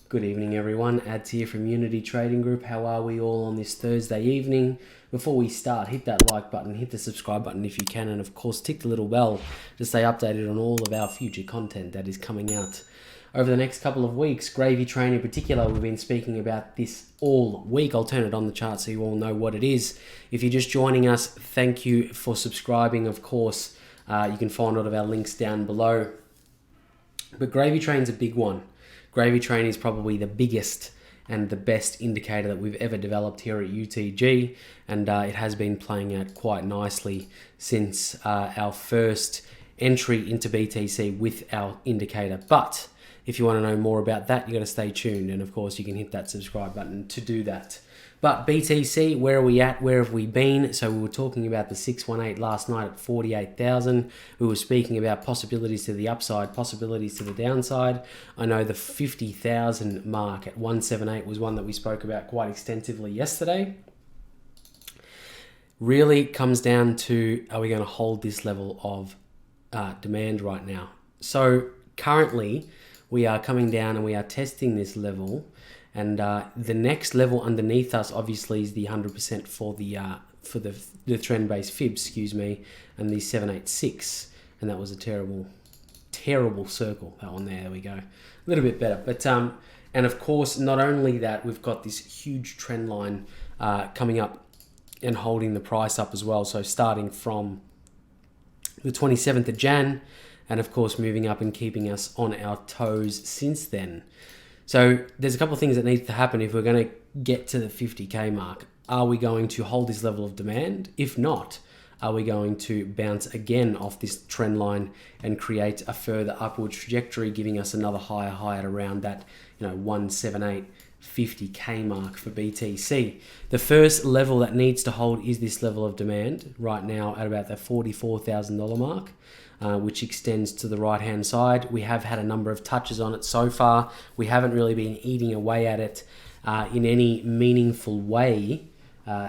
Good evening everyone, Ads here from Unity Trading Group. How are we all on this Thursday evening? Before we start, hit that like button, hit the subscribe button if you can, and of course tick the little bell to stay updated on all of our future content that is coming out over the next couple of weeks. Gravy Train in particular, we've been speaking about this all week. I'll turn it on the chart so you all know what it is. If you're just joining us, thank you for subscribing. Of course, you can find all of our links down below. But Gravy Train's a big one. Gravy Train is probably the biggest and the best indicator that we've ever developed here at UTG, and it has been playing out quite nicely since our first entry into BTC with our indicator. But if you want to know more about that, you got to stay tuned, and of course you can hit that subscribe button to do that. But BTC, where are we at? Where have we been? So we were talking about the 618 last night at 48,000. We were speaking about possibilities to the upside, possibilities to the downside. I know the 50,000 mark at 178 was one that we spoke about quite extensively yesterday. Really comes down to, are we going to hold this level of demand right now? So currently we are coming down and we are testing this level. And the next level underneath us, obviously, is the 100% for the trend-based fibs, excuse me, and the 786. And that was a terrible circle. That one there we go, a little bit better. But and of course, not only that, we've got this huge trend line coming up and holding the price up as well. So starting from the 27th of Jan, and of course moving up and keeping us on our toes since then. So there's a couple of things that need to happen if we're going to get to the 50K mark. Are we going to hold this level of demand? If not, are we going to bounce again off this trend line and create a further upward trajectory, giving us another higher high at around that 178 50K mark for BTC? The first level that needs to hold is this level of demand right now at about the $44,000 mark. Which extends to the right hand side. We have had a number of touches on it so far. We haven't really been eating away at it in any meaningful way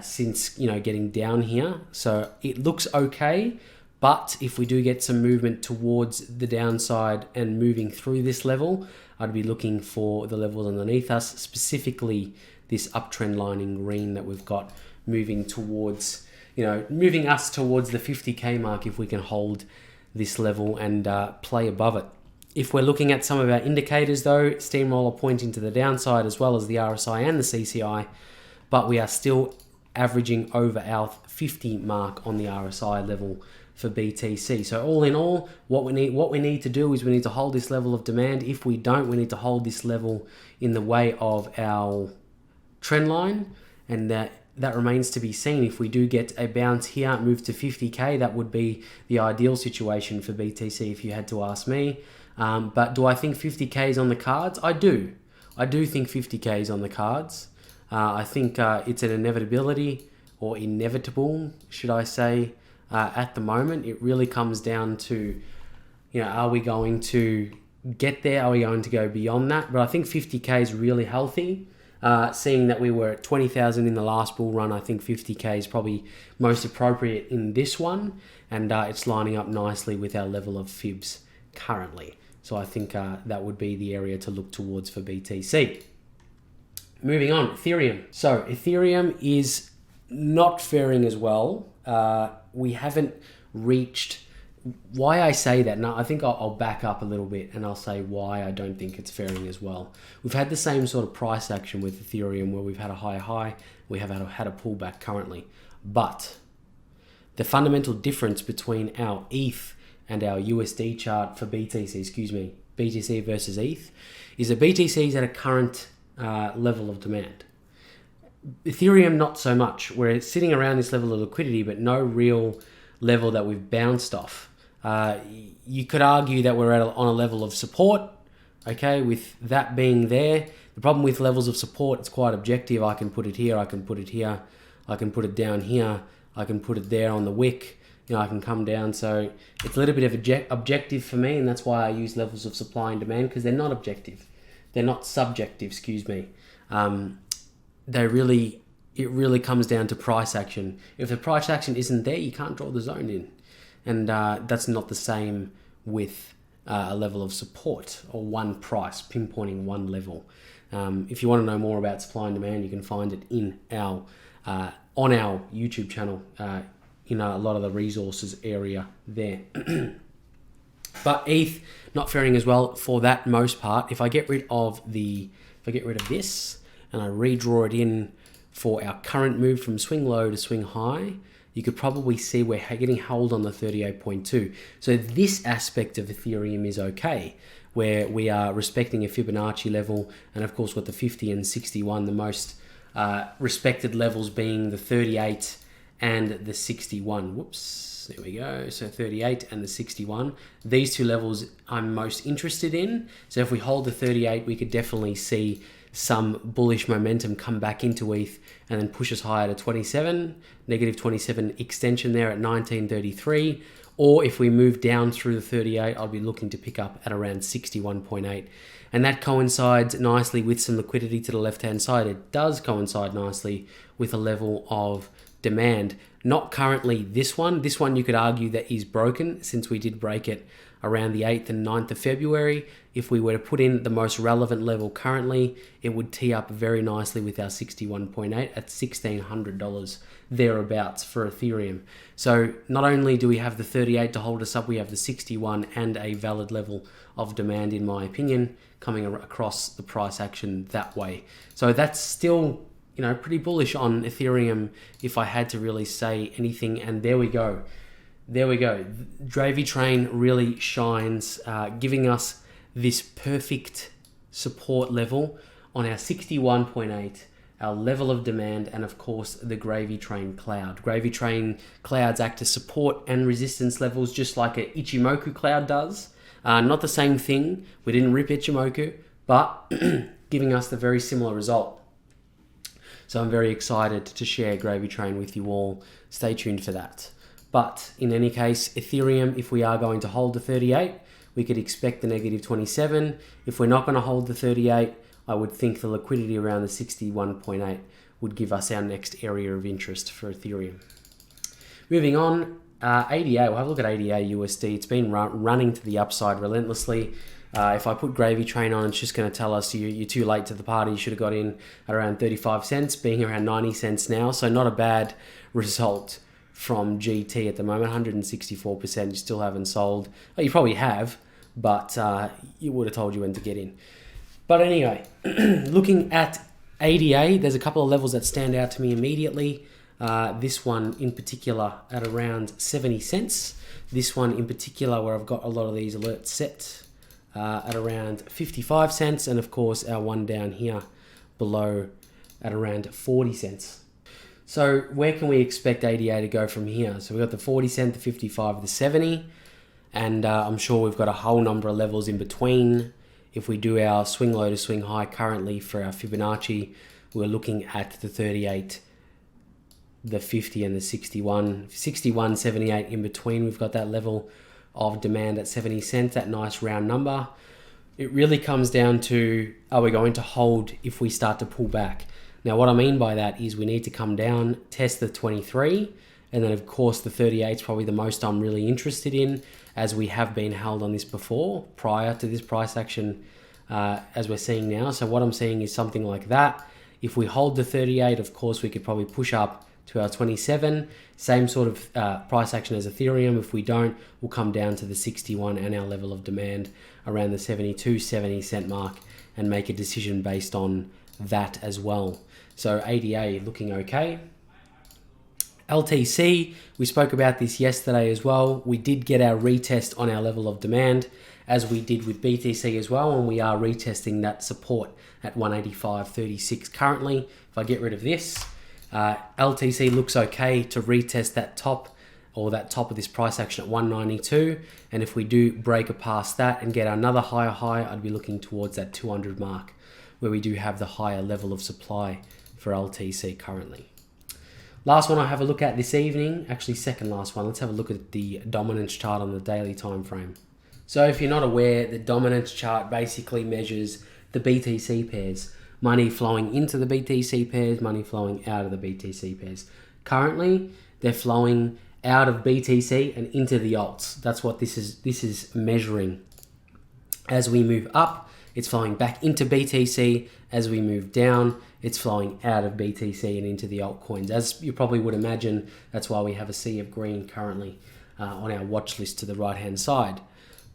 since getting down here. So it looks okay, but if we do get some movement towards the downside and moving through this level, I'd be looking for the levels underneath us, specifically this uptrend line in green that we've got moving towards, moving us towards the 50K mark if we can hold this level and play above it. If we're looking at some of our indicators though, steamroller pointing to the downside as well as the RSI and the CCI, but we are still averaging over our 50 mark on the RSI level for BTC. So all in all, what we need to do is we need to hold this level of demand. If we don't, we need to hold this level in the way of our trend line, and that remains to be seen. If we do get a bounce here, move to 50K, that would be the ideal situation for BTC if you had to ask me. But do I think 50K is on the cards? I do. I do think 50K is on the cards. I think it's an inevitability, or inevitable, should I say, at the moment. It really comes down to, are we going to get there? Are we going to go beyond that? But I think 50K is really healthy. Seeing that we were at 20,000 in the last bull run, I think 50K is probably most appropriate in this one, and it's lining up nicely with our level of fibs currently. So I think that would be the area to look towards for BTC. Moving on, Ethereum. So Ethereum is not faring as well. We haven't reached. Why I say that, now I think I'll back up a little bit and I'll say why I don't think it's faring as well. We've had the same sort of price action with Ethereum where we've had a higher high, we have had a pullback currently. But the fundamental difference between our ETH and our USD chart for BTC versus ETH, is that BTC is at a current level of demand. Ethereum, not so much. We're sitting around this level of liquidity, but no real level that we've bounced off. You could argue that we're on a level of support, okay, with that being there. The problem with levels of support, it's quite objective. I can put it here, I can put it here, I can put it down here, I can put it there on the wick, I can come down. So it's a little bit of objective for me, and that's why I use levels of supply and demand, because they're not objective. They're not subjective, excuse me. It really comes down to price action. If the price action isn't there, you can't draw the zone in. And that's not the same with a level of support or one price, pinpointing one level. If you want to know more about supply and demand, you can find it in our on our YouTube channel, in a lot of the resources area there. But ETH not faring as well for that most part. If I get rid of this and I redraw it in for our current move from swing low to swing high, you could probably see we're getting held on the 38.2. So this aspect of Ethereum is okay, where we are respecting a Fibonacci level, and of course with the 50 and 61, the most respected levels being the 38 and the 61. Whoops, there we go. So 38 and the 61. These two levels I'm most interested in. So if we hold the 38, we could definitely see some bullish momentum come back into ETH and then push us higher to 27, negative 27 extension there at 1933. Or if we move down through the 38, I'll be looking to pick up at around 61.8. And that coincides nicely with some liquidity to the left-hand side. It does coincide nicely with a level of demand. Not currently this one. This one you could argue that is broken, since we did break it around the 8th and 9th of February. If we were to put in the most relevant level currently, it would tee up very nicely with our 61.8 at $1,600 thereabouts for Ethereum. So not only do we have the 38 to hold us up, we have the 61 and a valid level of demand, in my opinion, coming across the price action that way. So that's still, pretty bullish on Ethereum if I had to really say anything. And there we go. Gravy Train really shines, giving us this perfect support level on our 61.8, our level of demand, and of course the Gravy Train cloud. Gravy Train clouds act as support and resistance levels, just like an Ichimoku cloud does. Not the same thing. We didn't rip Ichimoku, but giving us the very similar result. So I'm very excited to share Gravy Train with you all. Stay tuned for that. But in any case, Ethereum, if we are going to hold the 38, we could expect the negative 27. If we're not going to hold the 38, I would think the liquidity around the 61.8 would give us our next area of interest for Ethereum. Moving on, ADA, we'll have a look at ADAUSD. It's been running to the upside relentlessly. If I put Gravy Train on, it's just going to tell us you're too late to the party. You should have got in at around 35 cents, being around 90 cents now. So not a bad result from GT at the moment. 164%. You still haven't sold. Well, you probably have, but you would have told you when to get in. But anyway, looking at ADA, there's a couple of levels that stand out to me immediately. This one in particular at around 70 cents. This one in particular where I've got a lot of these alerts set at around 55 cents. And of course our one down here below at around 40 cents. So where can we expect ADA to go from here? So we've got the 40 cent, the 55, the 70. And I'm sure we've got a whole number of levels in between. If we do our swing low to swing high currently for our Fibonacci, we're looking at the 38, the 50 and the 61, 61, 78 in between. We've got that level of demand at 70 cents, that nice round number. It really comes down to, are we going to hold if we start to pull back? Now, what I mean by that is we need to come down, test the 23, and then of course the 38 is probably the most I'm really interested in, as we have been held on this before prior to this price action as we're seeing now. So what I'm seeing is something like that. If we hold the 38, of course, we could probably push up to our 27. Same sort of price action as Ethereum. If we don't, we'll come down to the 61 and our level of demand around the 72, 70 cent mark and make a decision based on that as well. So ADA looking okay. LTC, we spoke about this yesterday as well. We did get our retest on our level of demand, as we did with BTC as well, and we are retesting that support at 185.36 currently. If I get rid of this, LTC looks okay to retest that top, or that top of this price action at 192. And if we do break past that and get another higher high, I'd be looking towards that 200 mark, where we do have the higher level of supply for LTC currently. Last one I have a look at this evening, actually second last one, let's have a look at the dominance chart on the daily time frame. So if you're not aware, the dominance chart basically measures the BTC pairs. Money flowing into the BTC pairs, money flowing out of the BTC pairs. Currently, they're flowing out of BTC and into the alts. That's what this is measuring. As we move up, It's flowing back into BTC. As we move down, it's flowing out of BTC and into the altcoins. As you probably would imagine, that's why we have a sea of green currently on our watch list to the right hand side.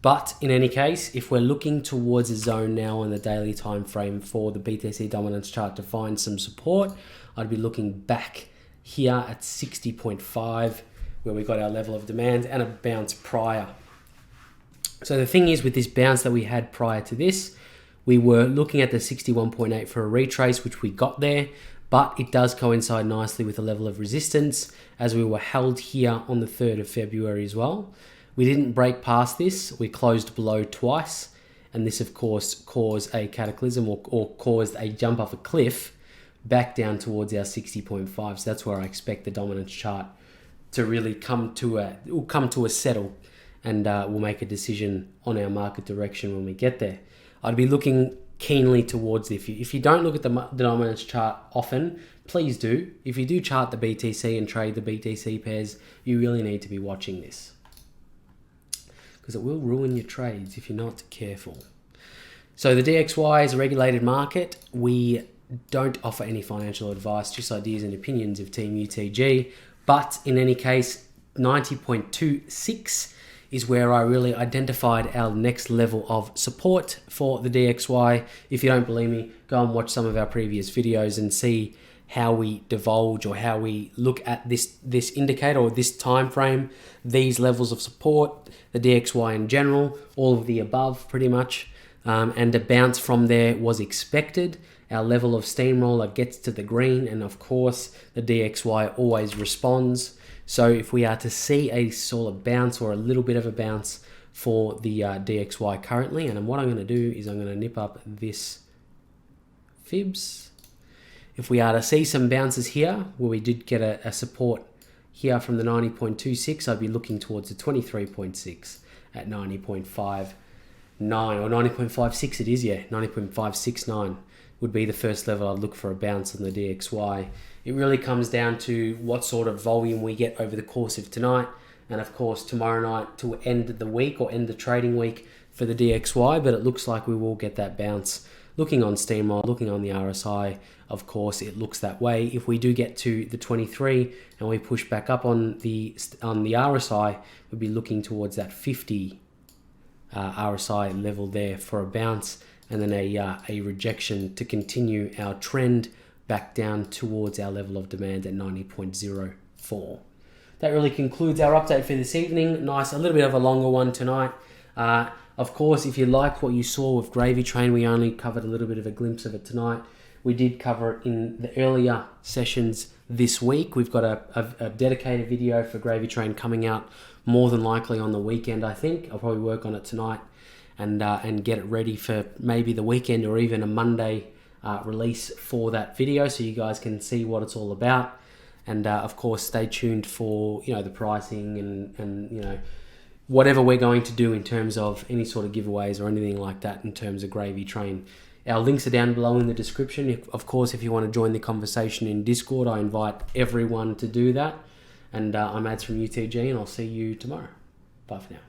But in any case, if we're looking towards a zone now on the daily time frame for the BTC dominance chart to find some support, I'd be looking back here at 60.5, where we got our level of demand and a bounce prior. So the thing is, with this bounce that we had prior to this, we were looking at the 61.8 for a retrace, which we got there, but it does coincide nicely with a level of resistance as we were held here on the 3rd of February as well. We didn't break past this. We closed below twice, and this of course caused a cataclysm or caused a jump off a cliff back down towards our 60.5. So that's where I expect the dominance chart to really come to a settle, and we'll make a decision on our market direction when we get there. I'd be looking keenly towards it. If you don't look at the dominance chart often, please do. If you do chart the BTC and trade the BTC pairs, you really need to be watching this, because it will ruin your trades if you're not careful. So the DXY is a regulated market. We don't offer any financial advice, just ideas and opinions of Team UTG. But in any case, 90.26 is where I really identified our next level of support for the DXY. If you don't believe me, go and watch some of our previous videos and see how we divulge or how we look at this indicator or this time frame, these levels of support, the DXY in general, all of the above pretty much. And a bounce from there was expected. Our level of steamroller gets to the green, and of course the DXY always responds. So if we are to see a solid bounce or a little bit of a bounce for the DXY currently, and what I'm going to do is I'm going to nip up this fibs. If we are to see some bounces here, where we did get a support here from the 90.26, I'd be looking towards the 23.6 at 90.59 or 90.56 it is, yeah, 90.569 would be the first level I'd look for a bounce on the DXY. It really comes down to what sort of volume we get over the course of tonight, and of course tomorrow night to end the week or end the trading week for the DXY, but it looks like we will get that bounce. Looking on Steamroll, looking on the RSI, of course, it looks that way. If we do get to the 23 and we push back up on the RSI, we'll be looking towards that 50 RSI level there for a bounce, and then a rejection to continue our trend back down towards our level of demand at 90.04. That really concludes our update for this evening. Nice, a little bit of a longer one tonight. Of course, if you like what you saw with Gravy Train, we only covered a little bit of a glimpse of it tonight. We did cover it in the earlier sessions this week. We've got a dedicated video for Gravy Train coming out more than likely on the weekend, I think. I'll probably work on it tonight and get it ready for maybe the weekend or even a Monday release for that video, so you guys can see what it's all about. And of course, stay tuned for the pricing and whatever we're going to do in terms of any sort of giveaways or anything like that in terms of Gravy Train. Our links are down below in the description. Of course, if you want to join the conversation in Discord, I invite everyone to do that. And I'm Ads from UTG, and I'll see you tomorrow. Bye for now.